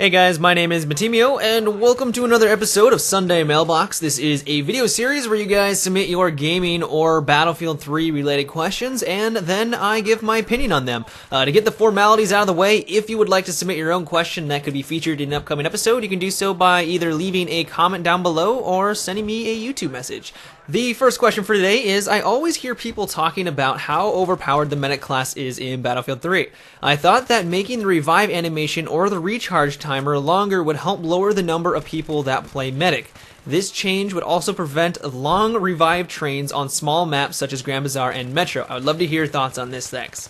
Hey guys, my name is Matimio, and welcome to another episode of Sunday Mailbox. This is a video series where you guys submit your gaming or Battlefield 3 related questions, and then I give my opinion on them. To get the formalities out of the way, if you would like to submit your own question that could be featured in an upcoming episode, you can do so by either leaving a comment down below or sending me a YouTube message. The first question for today is, I always hear people talking about how overpowered the medic class is in Battlefield 3. I thought that making the revive animation or the recharge timer longer would help lower the number of people that play medic. This change would also prevent long revive trains on small maps such as Grand Bazaar and Metro. I would love to hear your thoughts on this, thanks.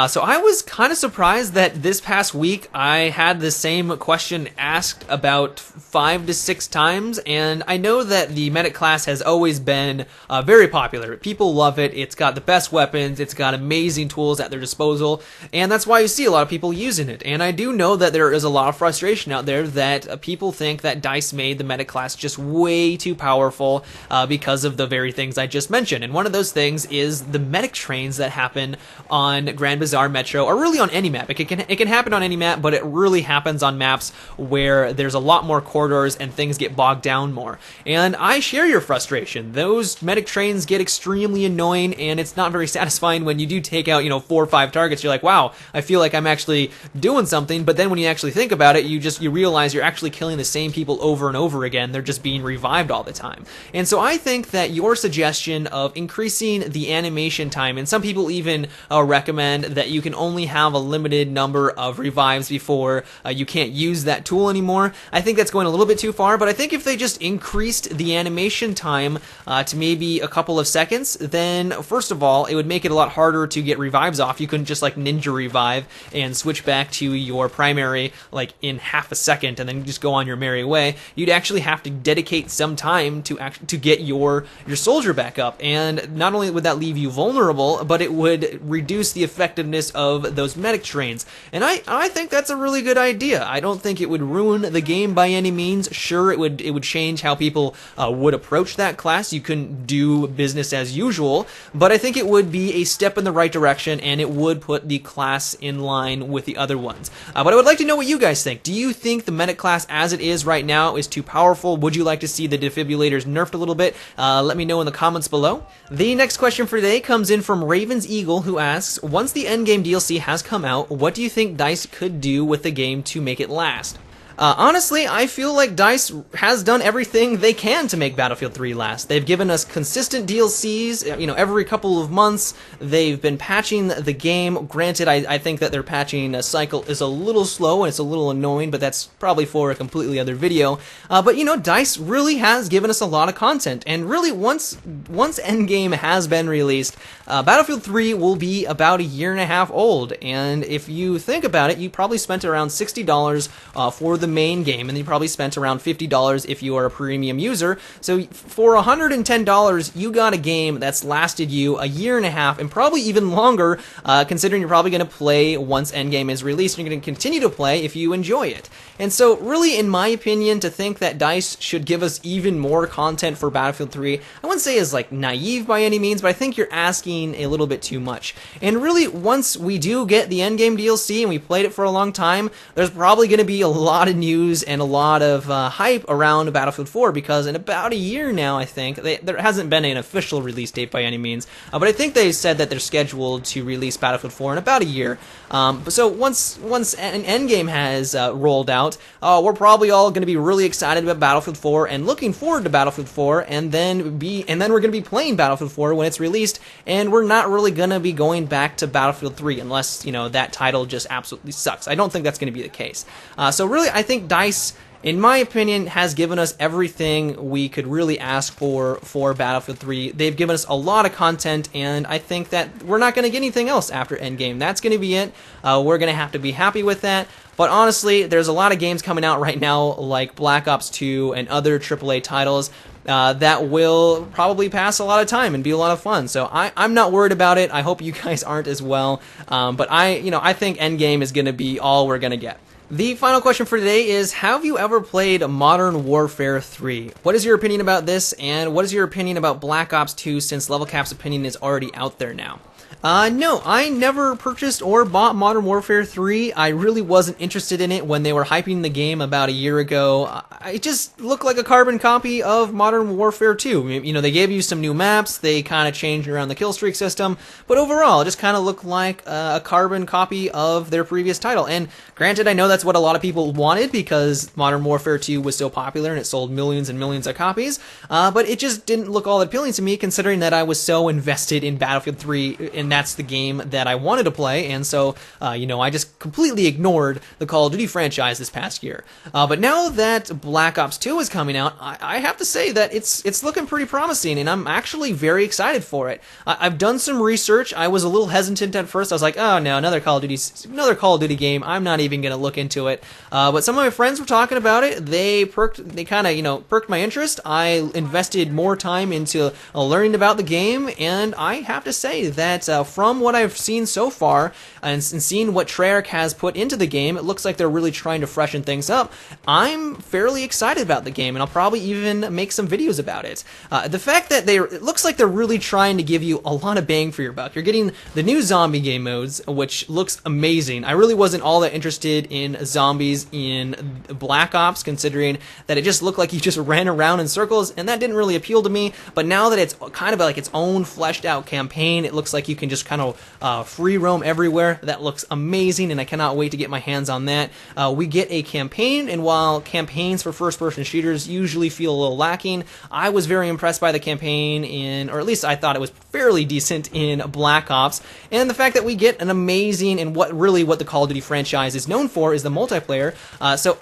So I was kind of surprised that this past week I had the same question asked about 5 to 6 times, and I know that the medic class has always been very popular. People love it. It's got the best weapons. It's got amazing tools at their disposal, and that's why you see a lot of people using it. And I do know that there is a lot of frustration out there that people think that DICE made the medic class just way too powerful because of the very things I just mentioned. And one of those things is the medic trains that happen on Grand Bazaar, Metro, or really on any map. It can happen on any map, but it really happens on maps where there's a lot more corridors and things get bogged down more. And I share your frustration. Those medic trains get extremely annoying, and it's not very satisfying when you do take out, 4 or 5 targets. You're like, wow, I feel like I'm actually doing something, but then when you actually think about it, you realize you're actually killing the same people over and over again. They're just being revived all the time. And so I think that your suggestion of increasing the animation time, and some people even recommend that you can only have a limited number of revives before you can't use that tool anymore. I think that's going a little bit too far, but I think if they just increased the animation time to maybe a couple of seconds, then first of all, it would make it a lot harder to get revives off. You couldn't just like ninja revive and switch back to your primary like in half a second and then just go on your merry way. You'd actually have to dedicate some time to get your soldier back up, and not only would that leave you vulnerable, but it would reduce the effectiveness of those medic trains. And I think that's a really good idea. I don't think it would ruin the game by any means. Sure, it would change how people would approach that class. You couldn't do business as usual, but I think it would be a step in the right direction, and it would put the class in line with the other ones. But I would like to know what you guys think. Do you think the medic class as it is right now is too powerful? Would you like to see the defibrillators nerfed a little bit? Let me know in the comments below. The next question for today comes in from Ravens Eagle, who asks, once the endgame DLC has come out, what do you think DICE could do with the game to make it last? Honestly, I feel like DICE has done everything they can to make Battlefield 3 last. They've given us consistent DLCs, every couple of months. They've been patching the game. Granted, I think that their patching cycle is a little slow and it's a little annoying, but that's probably for a completely other video. But DICE really has given us a lot of content, and really once Endgame has been released, Battlefield 3 will be about a year and a half old, and if you think about it, you probably spent around $60 for the main game, and you probably spent around $50 if you are a premium user. So for $110, you got a game that's lasted you a year and a half, and probably even longer, considering you're probably going to play once Endgame is released, and you're going to continue to play if you enjoy it. And so really, in my opinion, to think that DICE should give us even more content for Battlefield 3, I wouldn't say is like naive by any means, but I think you're asking a little bit too much. And really, once we do get the Endgame DLC and we played it for a long time, there's probably going to be a lot of news and a lot of hype around Battlefield 4, because in about a year now, I think, there hasn't been an official release date by any means, but I think they said that they're scheduled to release Battlefield 4 in about a year. So once an Endgame has rolled out, we're probably all going to be really excited about Battlefield 4 and looking forward to Battlefield 4, and then we're going to be playing Battlefield 4 when it's released, and we're not really going to be going back to Battlefield 3 unless, that title just absolutely sucks. I don't think that's going to be the case. So really, I think DICE, in my opinion, has given us everything we could really ask for Battlefield 3. They've given us a lot of content, and I think that we're not going to get anything else after Endgame. That's going to be it. We're going to have to be happy with that. But honestly, there's a lot of games coming out right now, like Black Ops 2 and other AAA titles, that will probably pass a lot of time and be a lot of fun. So I'm not worried about it. I hope you guys aren't as well. But I think Endgame is going to be all we're going to get. The final question for today is, have you ever played Modern Warfare 3? What is your opinion about this, and what is your opinion about Black Ops 2, since Level Cap's opinion is already out there now? No, I never purchased or bought Modern Warfare 3. I really wasn't interested in it when they were hyping the game about a year ago. It just looked like a carbon copy of Modern Warfare 2. You know, they gave you some new maps, they kind of changed around the kill streak system, but overall, it just kind of looked like a carbon copy of their previous title. And granted, I know that's what a lot of people wanted because Modern Warfare 2 was so popular and it sold millions and millions of copies, but it just didn't look all that appealing to me considering that I was so invested in Battlefield 3 and that's the game that I wanted to play, and so, you know, I just completely ignored the Call of Duty franchise this past year. But now that Black Ops 2 is coming out, I have to say that it's looking pretty promising, and I'm actually very excited for it. I've done some research. I was a little hesitant at first. I was like, oh no, another Call of Duty game. I'm not even gonna look into it. But some of my friends were talking about it. They kind of, you know, perked my interest. I invested more time into learning about the game, and I have to say that from what I've seen so far, and seeing what Treyarch has put into the game, it looks like they're really trying to freshen things up. I'm fairly excited about the game, and I'll probably even make some videos about it. The fact that it looks like they're really trying to give you a lot of bang for your buck. You're getting the new zombie game modes, which looks amazing. I really wasn't all that interested in zombies in Black Ops, considering that it just looked like you just ran around in circles, and that didn't really appeal to me. But now that it's kind of like its own fleshed out campaign, it looks like you can just kind of free roam everywhere. That looks amazing, and I cannot wait to get my hands on that. We get a campaign, and while campaigns for first-person shooters usually feel a little lacking, I was very impressed by the campaign or at least I thought it was fairly decent in Black Ops, and the fact that we get an amazing, and what the Call of Duty franchise is known for is the multiplayer, so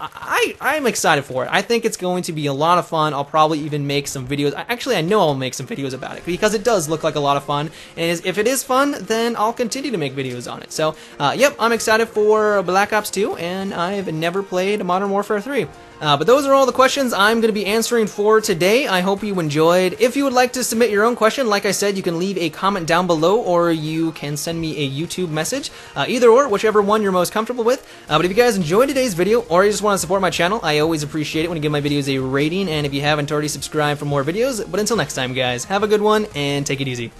I'm excited for it. I think it's going to be a lot of fun. I'll probably even make some videos. Actually, I know I'll make some videos about it, because it does look like a lot of fun, and if it is fun, then I'll continue to make videos on it. So, yep, I'm excited for Black Ops 2, and I've never played Modern Warfare 3. But those are all the questions I'm going to be answering for today. I hope you enjoyed. If you would like to submit your own question, like I said, you can leave a comment down below, or you can send me a YouTube message. Either or, whichever one you're most comfortable with. But if you guys enjoyed today's video, or you just want to support my channel, I always appreciate it when you give my videos a rating, and if you haven't already, subscribe for more videos. But until next time, guys, have a good one, and take it easy.